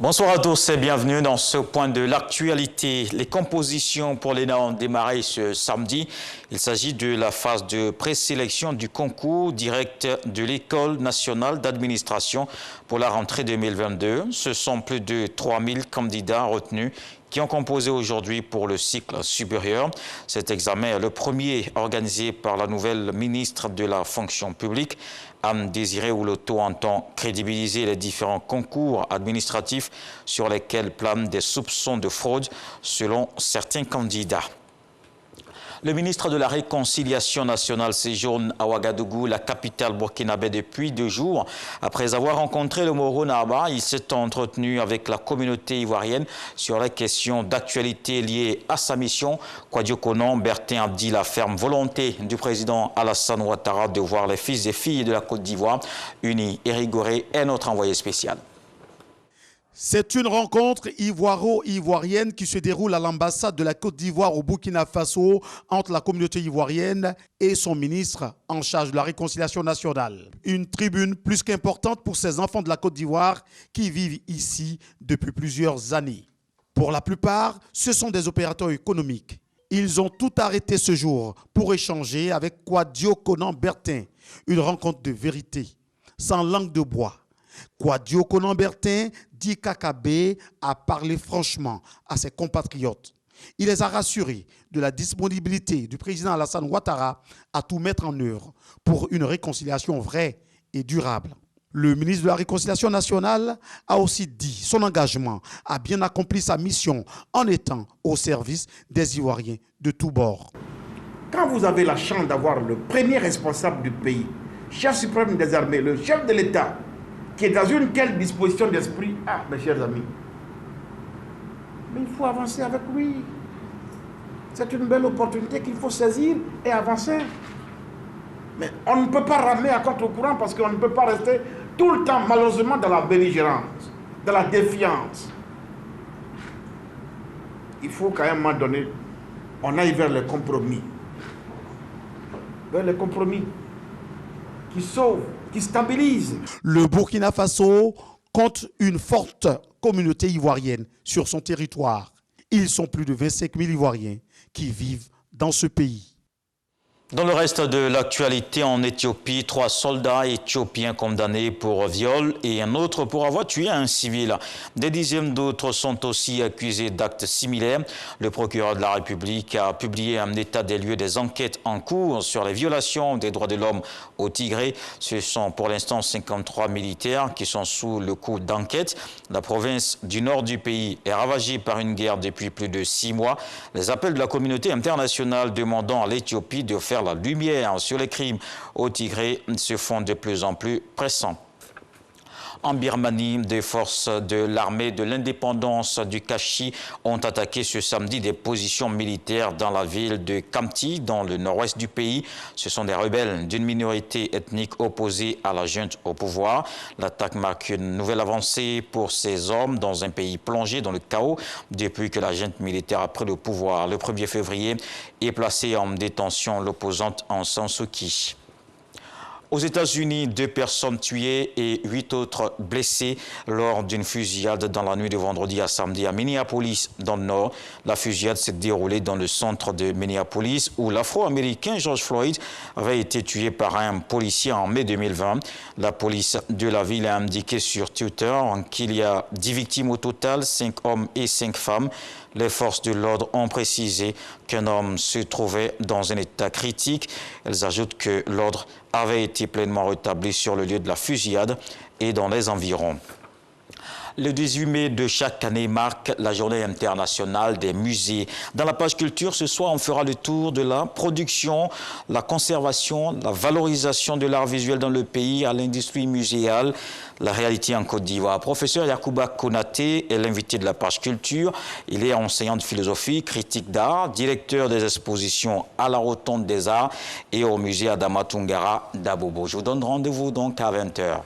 Bonsoir à tous et bienvenue dans ce point de l'actualité. Les compositions pour l'ENA ont démarré ce samedi. Il s'agit de la phase de présélection du concours direct de l'École nationale d'administration pour la rentrée 2022. Ce sont plus de 3000 candidats retenus qui ont composé aujourd'hui pour le cycle supérieur. Cet examen est le premier organisé par la nouvelle ministre de la fonction publique. Anne-Désirée Ouloto entend crédibiliser les différents concours administratifs sur lesquels planent des soupçons de fraude selon certains candidats. Le ministre de la Réconciliation nationale séjourne à Ouagadougou, la capitale burkinabé, depuis 2 jours. Après avoir rencontré le Moro Narba, il s'est entretenu avec la communauté ivoirienne sur les questions d'actualité liées à sa mission. Kouadio Konan Bertin a dit la ferme volonté du président Alassane Ouattara de voir les fils et filles de la Côte d'Ivoire unis et rigoureux est notre envoyé spécial. C'est une rencontre ivoiro-ivoirienne qui se déroule à l'ambassade de la Côte d'Ivoire au Burkina Faso entre la communauté ivoirienne et son ministre en charge de la réconciliation nationale. Une tribune plus qu'importante pour ces enfants de la Côte d'Ivoire qui vivent ici depuis plusieurs années. Pour la plupart, ce sont des opérateurs économiques. Ils ont tout arrêté ce jour pour échanger avec Kouadio Konan Bertin, une rencontre de vérité, sans langue de bois. Kouadio Konan Bertin dit qu'Akabe a parlé franchement à ses compatriotes. Il les a rassurés de la disponibilité du président Alassane Ouattara à tout mettre en œuvre pour une réconciliation vraie et durable. Le ministre de la Réconciliation nationale a aussi dit son engagement à bien accomplir sa mission en étant au service des Ivoiriens de tous bords. Quand vous avez la chance d'avoir le premier responsable du pays, chef suprême des armées, le chef de l'État, qui est dans une telle disposition d'esprit, mes chers amis, mais il faut avancer avec lui. C'est une belle opportunité qu'il faut saisir et avancer. Mais on ne peut pas ramer à contre-courant parce qu'on ne peut pas rester tout le temps, malheureusement, dans la belligérance, dans la défiance. Il faut qu'à un moment donné, on aille vers le compromis. Vers le compromis qui sauve, qui stabilise. Le Burkina Faso compte une forte communauté ivoirienne sur son territoire. Ils sont plus de 25 000 Ivoiriens qui vivent dans ce pays. Dans le reste de l'actualité, en Éthiopie, 3 soldats éthiopiens condamnés pour viol et un autre pour avoir tué un civil. Des dizaines d'autres sont aussi accusés d'actes similaires. Le procureur de la République a publié un état des lieux des enquêtes en cours sur les violations des droits de l'homme au Tigré. Ce sont pour l'instant 53 militaires qui sont sous le coup d'enquête. La province du nord du pays est ravagée par une guerre depuis plus de 6 mois. Les appels de la communauté internationale demandant à l'Éthiopie de faire la lumière sur les crimes au Tigré se font de plus en plus pressants. En Birmanie, des forces de l'armée de l'indépendance du Kashi ont attaqué ce samedi des positions militaires dans la ville de Kamti, dans le nord-ouest du pays. Ce sont des rebelles d'une minorité ethnique opposée à la junte au pouvoir. L'attaque marque une nouvelle avancée pour ces hommes dans un pays plongé dans le chaos depuis que la junte militaire a pris le pouvoir le 1er février et placé en détention l'opposante Aung San Suu Kyi. Aux États-Unis, 2 personnes tuées et 8 autres blessées lors d'une fusillade dans la nuit de vendredi à samedi à Minneapolis, dans le Nord. La fusillade s'est déroulée dans le centre de Minneapolis où l'Afro-Américain George Floyd avait été tué par un policier en mai 2020. La police de la ville a indiqué sur Twitter qu'il y a 10 victimes au total, 5 hommes et 5 femmes. Les forces de l'ordre ont précisé qu'un homme se trouvait dans un état critique. Elles ajoutent que l'ordre avait été pleinement rétabli sur le lieu de la fusillade et dans les environs. Le 18 mai de chaque année marque la journée internationale des musées. Dans la page culture, ce soir, on fera le tour de la production, la conservation, la valorisation de l'art visuel dans le pays à l'industrie muséale, la réalité en Côte d'Ivoire. Professeur Yacouba Konaté est l'invité de la page culture. Il est enseignant de philosophie, critique d'art, directeur des expositions à la Rotonde des Arts et au musée Adama Tungara d'Abobo. Je vous donne rendez-vous donc à 20 h.